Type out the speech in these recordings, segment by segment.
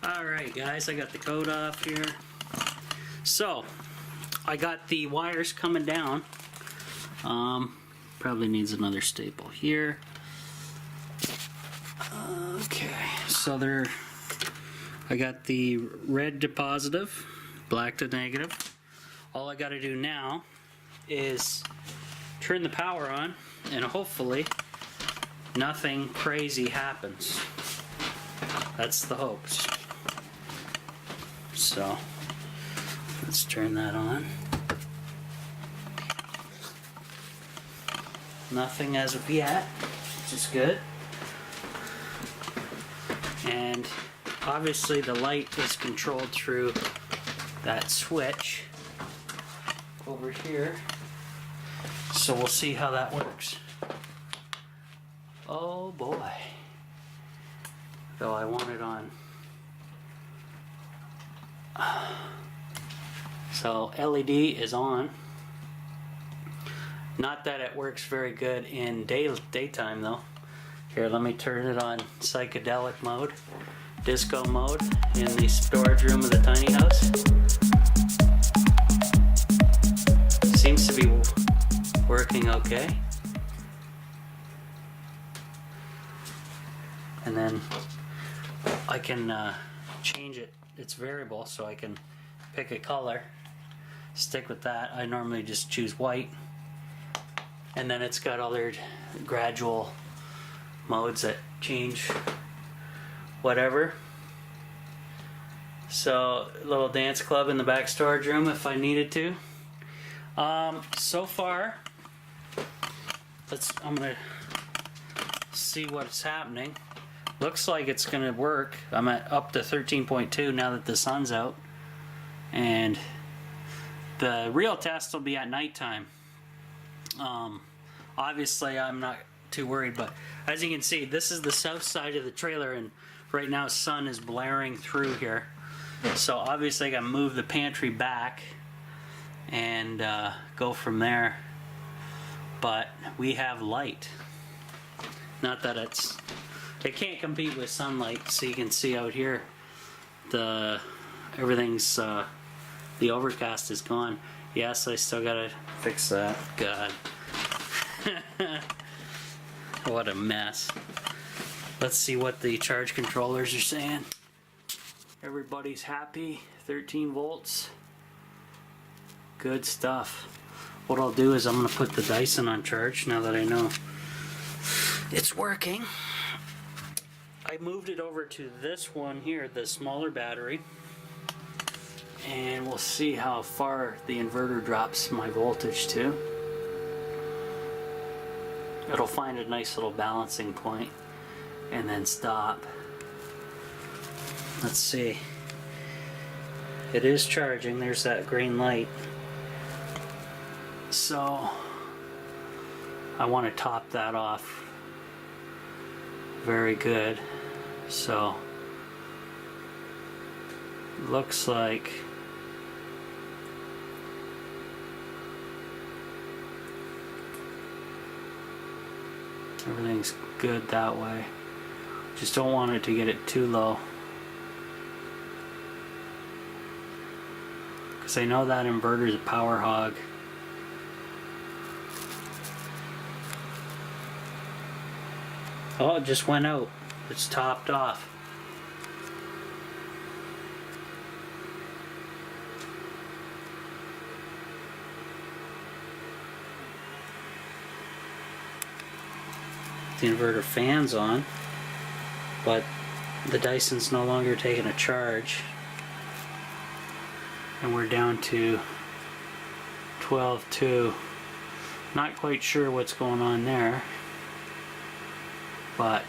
Alright guys, I got the coat off here. So, I got the wires coming down. Probably needs another staple here. Okay, so I got the red to positive, black to negative. All I got to do now is turn the power on and hopefully nothing crazy happens. That's the hopes. So let's turn that on. Nothing as of yet, which is good. And obviously the light is controlled through that switch over here. So we'll see how that works. Oh boy. Though I want it on. So LED is on. Not that it works very good in daytime though. Here, let me turn it on psychedelic mode, disco mode in the storage room of the tiny house. Seems to be working okay. And then I can change it. It's variable, so I can pick a color, stick with that. I normally just choose white. And then it's got other gradual modes that change whatever. So a little dance club in the back storage room if I needed to. So far, I'm gonna see what's happening. Looks like it's gonna work. I'm at up to 13.2 now that the sun's out, and the real test will be at nighttime. Obviously I'm not too worried, but as you can see, this is the south side of the trailer, and right now sun is blaring through here. So obviously I gotta move the pantry back and go from there. But we have light. Not that it can't compete with sunlight. So you can see out here, everything's the overcast is gone. Yes, I still gotta fix that. God. What a mess. Let's see what the charge controllers are saying. Everybody's happy. 13 volts. Good stuff. What I'll do is I'm going to put the Dyson on charge now that I know it's working. I moved it over to this one here, the smaller battery. And we'll see how far the inverter drops my voltage to. It'll find a nice little balancing point and then stop. Let's see. It is charging. There's that green light. So I want to top that off. Very good. So looks like everything's good that way. Just don't want it to get it too low, because I know that inverter is a power hog. Oh, it just went out. It's topped off. The inverter fan's on, but the Dyson's no longer taking a charge, and we're down to 12.2. Not quite sure what's going on there, but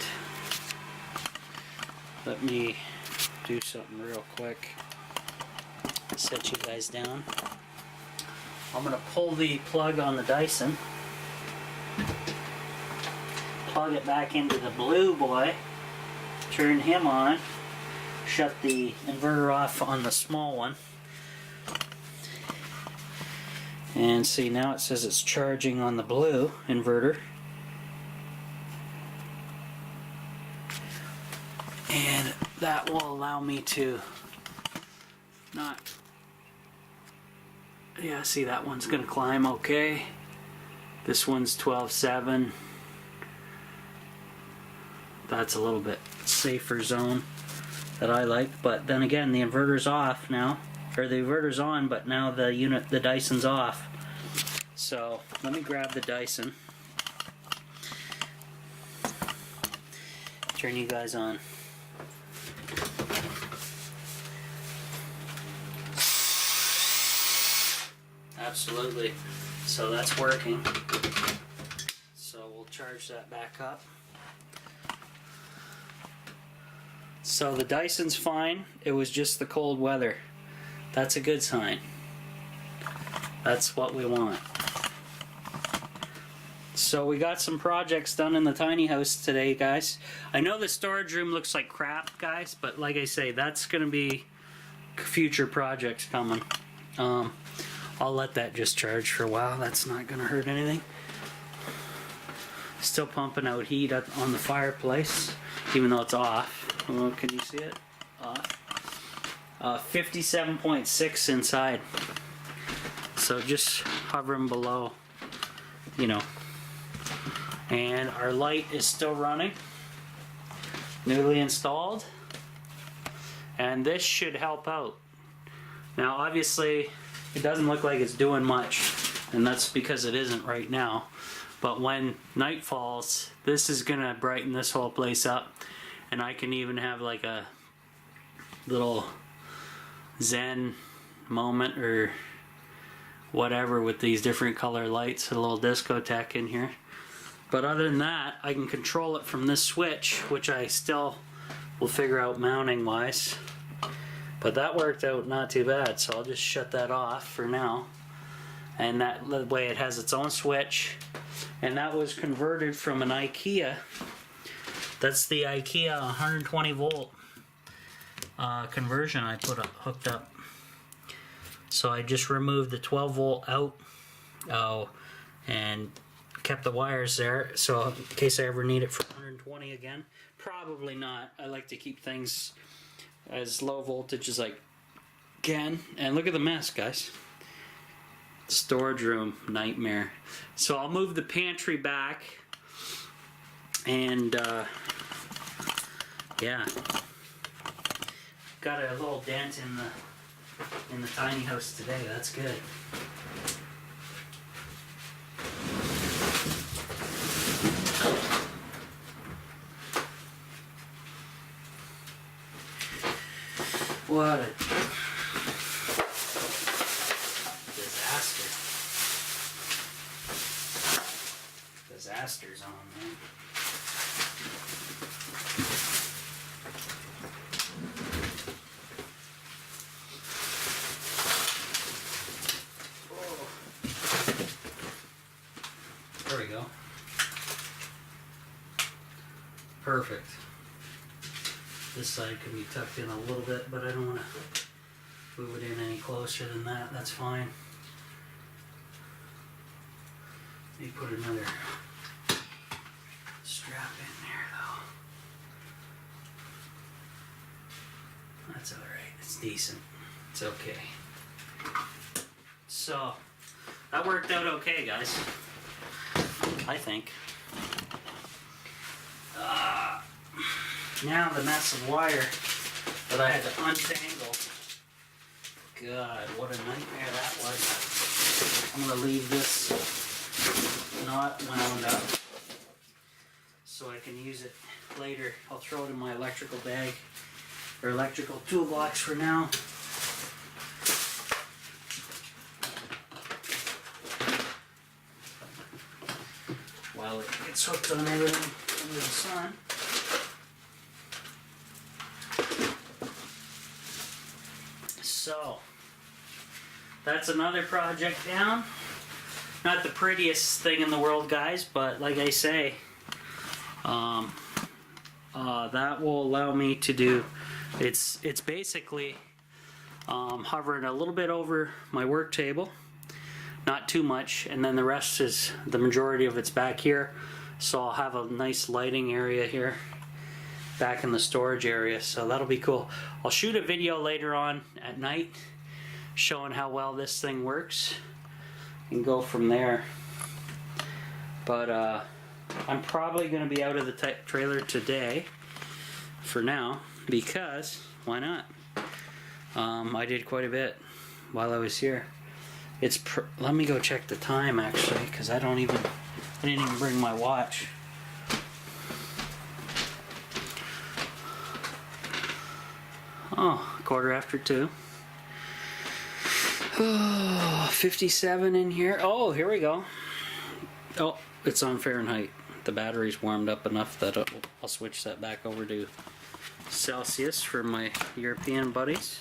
let me do something real quick. Set you guys down. I'm going to pull the plug on the Dyson, plug it back into the blue boy, turn him on, shut the inverter off on the small one, and see, now it says it's charging on the blue inverter, and that will allow me to not, yeah, see that one's gonna climb okay. This one's 12.7. That's a little bit safer zone that I like, but then again the inverter's off now, or the inverter's on, but now the Dyson's off. So let me grab the Dyson, turn you guys on. Absolutely. So that's working. So we'll charge that back up. So the Dyson's fine. It was just the cold weather. That's a good sign. That's what we want. So we got some projects done in the tiny house today, guys. I know the storage room looks like crap, guys, but like I say, that's going to be future projects coming. I'll let that just charge for a while. That's not going to hurt anything. Still pumping out heat on the fireplace, even though it's off. Oh, can you see it? Off. 57.6 inside. So just hovering below, you know. And our light is still running. Newly installed. And this should help out. Now obviously it doesn't look like it's doing much, and that's because it isn't right now. But when night falls, this is gonna brighten this whole place up, and I can even have like a little zen moment or whatever with these different color lights, a little discotheque in here. But other than that, I can control it from this switch, which I still will figure out mounting wise. But that worked out not too bad, so I'll just shut that off for now. And that way it has its own switch. And that was converted from an IKEA. That's the IKEA 120 volt conversion I hooked up. So I just removed the 12 volt out and kept the wires there, so in case I ever need it for 120 again. Probably not. I like to keep things as low voltage as I can. And look at the mess, guys. Storage room nightmare. So I'll move the pantry back, and yeah, got a little dent in the tiny house today. That's good. What a disaster. Disaster's on, man. Oh. There we go. Perfect. This side can be tucked in a little bit, but I don't want to move it in any closer than that. That's fine. Let me put another strap in there, though. That's alright. It's decent. It's okay. So, that worked out okay, guys. I think. Now the mess of wire that I had to untangle. God, what a nightmare that was. I'm going to leave this knot wound up so I can use it later. I'll throw it in my electrical bag or electrical toolbox for now. While it gets hooked on everything under the sun. So, that's another project down. Not the prettiest thing in the world, guys, but like I say, that will allow me to do, it's basically hovering a little bit over my work table, not too much, and then the rest is, the majority of it's back here, so I'll have a nice lighting area here, back in the storage area, so that'll be cool. I'll shoot a video later on at night showing how well this thing works and go from there. But I'm probably going to be out of the trailer today for now, because why not? I did quite a bit while I was here. Let me go check the time actually, because I didn't even bring my watch. Oh, 2:15. Oh, 57 in here. Oh, here we go. Oh, it's on Fahrenheit. The battery's warmed up enough that I'll switch that back over to Celsius for my European buddies.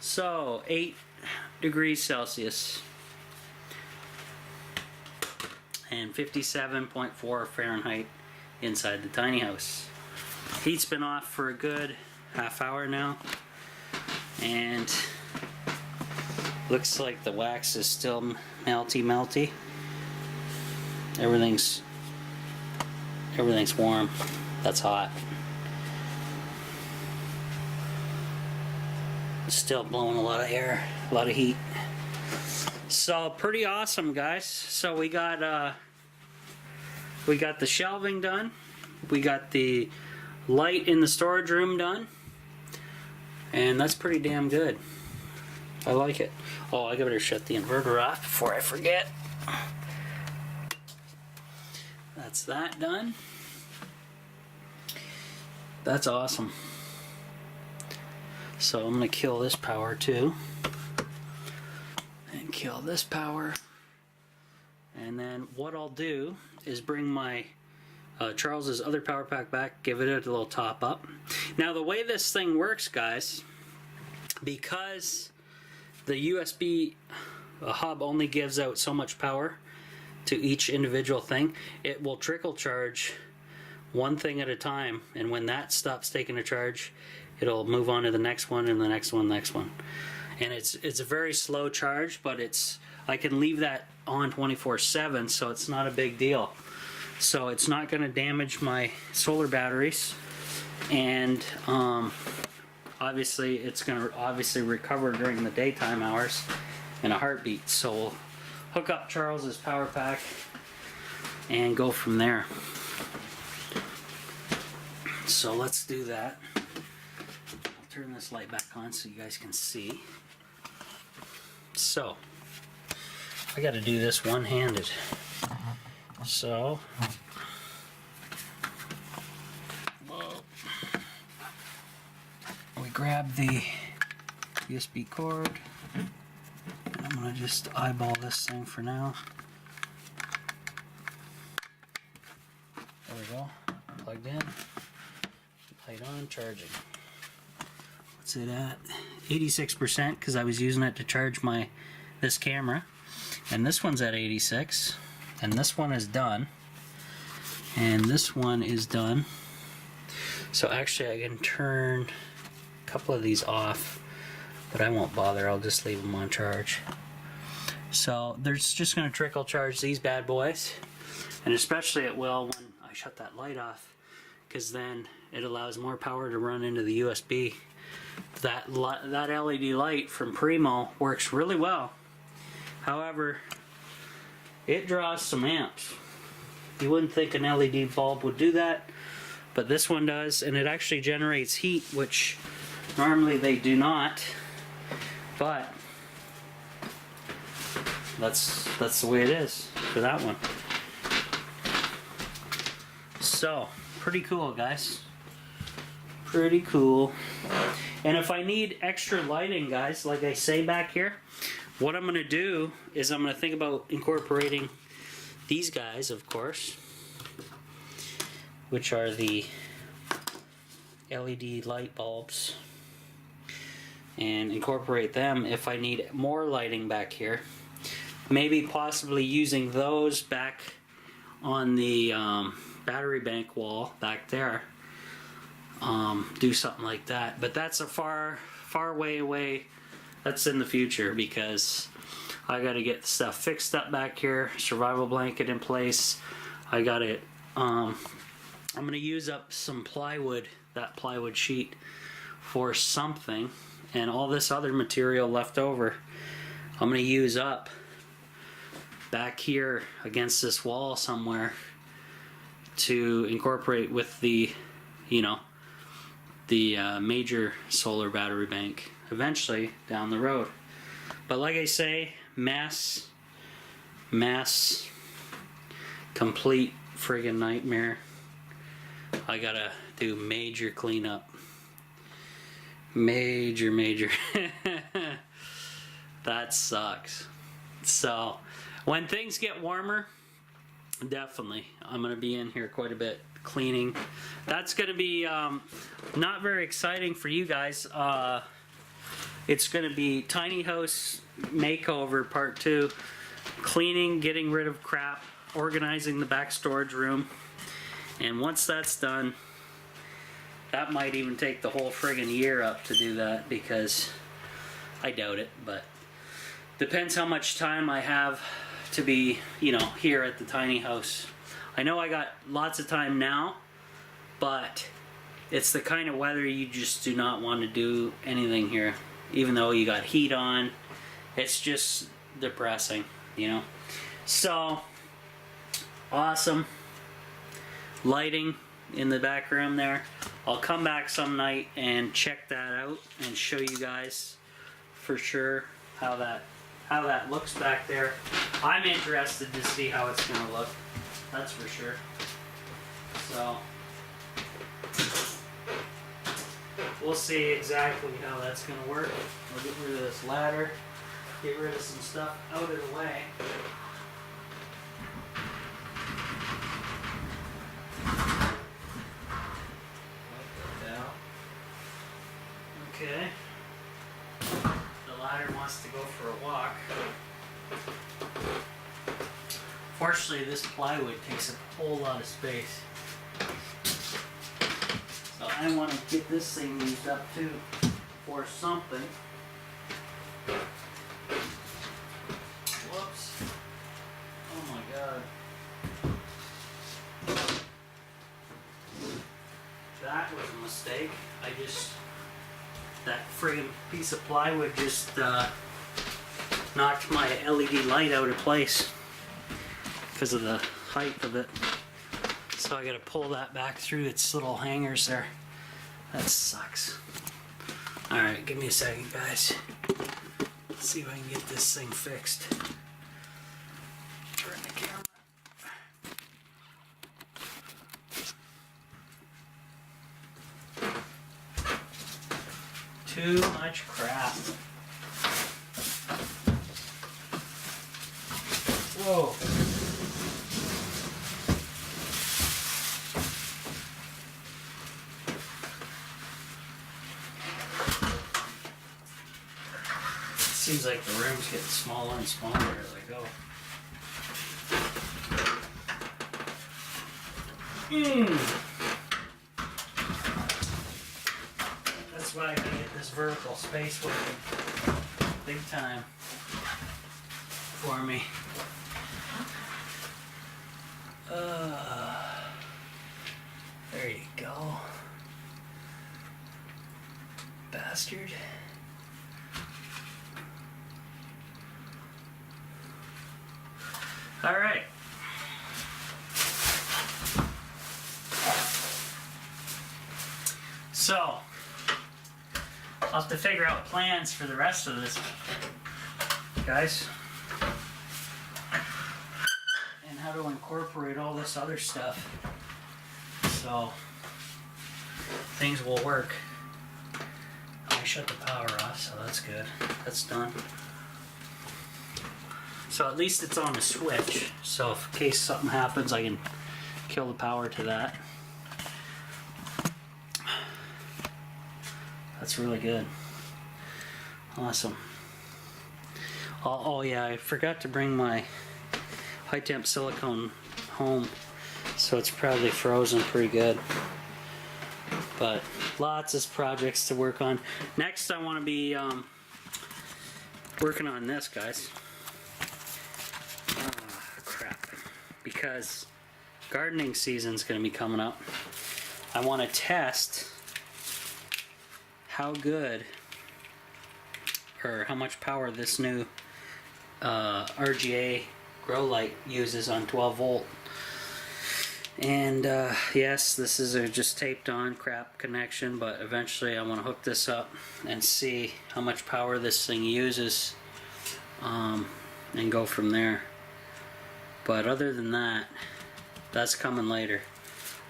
So, 8 degrees Celsius and 57.4 Fahrenheit inside the tiny house. Heat's been off for a good half hour now, and looks like the wax is still melty. Everything's warm. That's hot. Still blowing a lot of air, a lot of heat. So pretty awesome, guys. So we got the shelving done. We got the light in the storage room done, and that's pretty damn good. I like it. Oh, I better shut the inverter off before I forget. That's that done. That's awesome. So I'm going to kill this power too. And kill this power. And then what I'll do is bring my Charles's other power pack back, give it a little top up. Now the way this thing works, guys, because the USB hub only gives out so much power to each individual thing, it will trickle charge one thing at a time, and when that stops taking a charge, it'll move on to the next one and the next one, and it's a very slow charge, but I can leave that on 24/7, so it's not a big deal. So it's not going to damage my solar batteries, and obviously it's going to recover during the daytime hours in a heartbeat. So we'll hook up Charles's power pack and go from there. So let's do that. I'll turn this light back on so you guys can see. So I got to do this one-handed. So we grab the USB cord. I'm going to just eyeball this thing for now. There we go. Plugged in. Light on, charging. What's it at? 86%, because I was using it to charge this camera. And this one's at 86. And this one is done. And this one is done. So actually I can turn a couple of these off, but I won't bother. I'll just leave them on charge. So there's just going to trickle charge these bad boys. And especially it will when I shut that light off, because then it allows more power to run into the USB. That LED light from Primo works really well. However, it draws some amps. You wouldn't think an LED bulb would do that, but this one does, and it actually generates heat, which normally they do not. But that's the way it is for that one. So pretty cool, guys. Pretty cool. And if I need extra lighting, guys, like I say back here, what I'm going to do is I'm going to think about incorporating these guys, of course, which are the LED light bulbs, and incorporate them if I need more lighting back here. Maybe possibly using those back on the battery bank wall back there. Do something like that, but that's a far way away. That's in the future, because I got to get stuff fixed up back here, survival blanket in place. I got it, I'm going to use up some plywood, that plywood sheet, for something, and all this other material left over I'm going to use up back here against this wall somewhere to incorporate with the, you know, the major solar battery bank eventually down the road. But like I say, mass complete friggin' nightmare. I gotta do major cleanup. Major. That sucks. So when things get warmer, definitely I'm gonna be in here quite a bit cleaning. That's gonna be not very exciting for you guys. It's gonna be tiny house makeover part 2. Cleaning, getting rid of crap, organizing the back storage room, and once that's done, that might even take the whole friggin' year up to do that, because I doubt it, but depends how much time I have to be, you know, here at the tiny house. I know I got lots of time now, but it's the kind of weather you just do not want to do anything here, even though you got heat on. It's just depressing, you know. So awesome lighting in the back room there. I'll come back some night and check that out and show you guys for sure how that looks back there. I'm interested to see how it's gonna look, that's for sure. So we'll see exactly how that's gonna work. We'll get rid of this ladder, get rid of some stuff out of the way. Okay. The ladder wants to go for a walk. Fortunately, this plywood takes a whole lot of space. So I want to get this thing used up too for something. Whoops. Oh my god. That was a mistake. That friggin' piece of plywood just knocked my LED light out of place because of the height of it. So I gotta pull that back through its little hangers there. That sucks. Alright, give me a second, guys. Let's see if I can get this thing fixed. Turn the camera. Too much crap. Whoa. Seems like the room's getting smaller and smaller as I go. That's why I gotta get this vertical space working big time for me. There you go. Bastard. All right. So, I'll have to figure out plans for the rest of this, guys. And how to incorporate all this other stuff so things will work. I shut the power off, so that's good. That's done. So at least it's on a switch, so if in case something happens, I can kill the power to that. That's really good. Awesome. Oh yeah, I forgot to bring my high temp silicone home, so it's probably frozen pretty good. But lots of projects to work on. Next I want to be working on this, guys. because gardening season's going to be coming up. I want to test how good or how much power this new RGA grow light uses on 12 volt. And yes, this is a just taped on crap connection, but eventually I want to hook this up and see how much power this thing uses, and go from there. But other than that, that's coming later.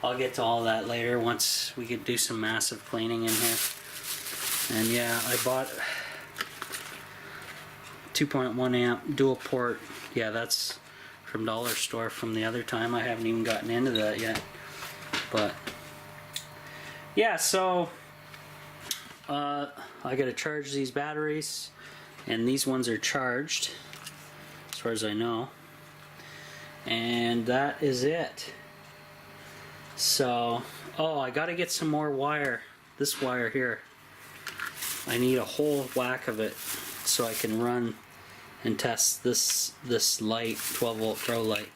I'll get to all that later once we can do some massive cleaning in here. And yeah, I bought 2.1 amp dual port. Yeah, that's from Dollar Store from the other time. I haven't even gotten into that yet. But yeah, so I gotta charge these batteries, and these ones are charged as far as I know. And that is it. So, oh, I gotta get some more wire. This wire here, I need a whole whack of it so I can run and test this light, 12 volt grow light.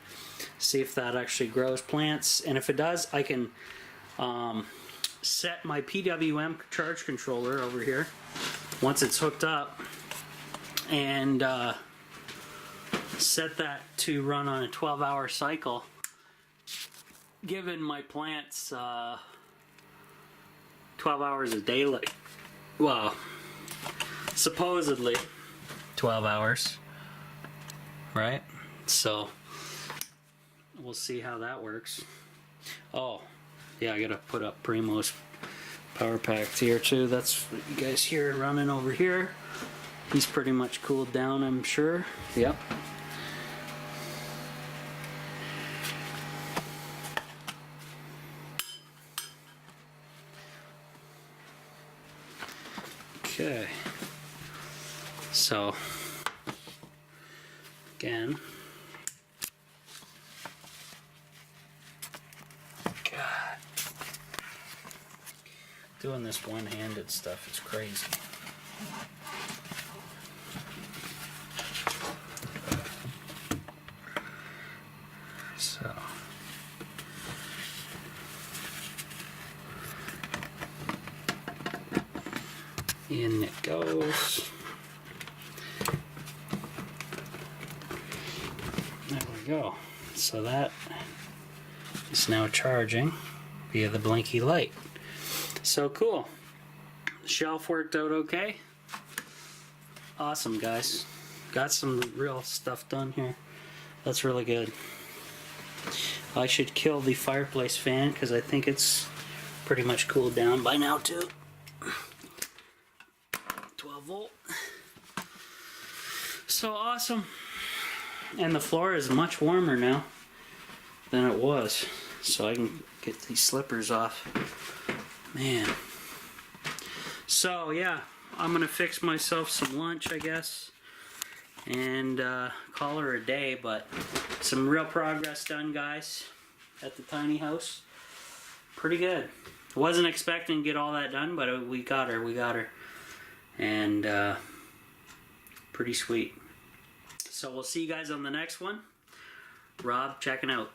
See if that actually grows plants, and if it does, I can set my PWM charge controller over here once it's hooked up, and set that to run on a 12-hour cycle, giving my plants 12 hours a day. Well, supposedly 12 hours, right? So we'll see how that works. Oh yeah, I gotta put up Primo's power pack here too. That's what you guys hear running over here. He's pretty much cooled down, I'm sure. Yep. Okay, so again, God, doing this one-handed stuff is crazy. So in it goes. There we go. So that is now charging via the blinky light. So cool. The shelf worked out okay. Awesome, guys. Got some real stuff done here. That's really good. I should kill the fireplace fan because I think it's pretty much cooled down by now too. 12 volt. So awesome. And the floor is much warmer now than it was. So I can get these slippers off. Man. So yeah, I'm gonna fix myself some lunch, I guess, and call her a day. But some real progress done, guys, at the tiny house. Pretty good. Wasn't expecting to get all that done, but we got her. And pretty sweet. So we'll see you guys on the next one. Rob checking out.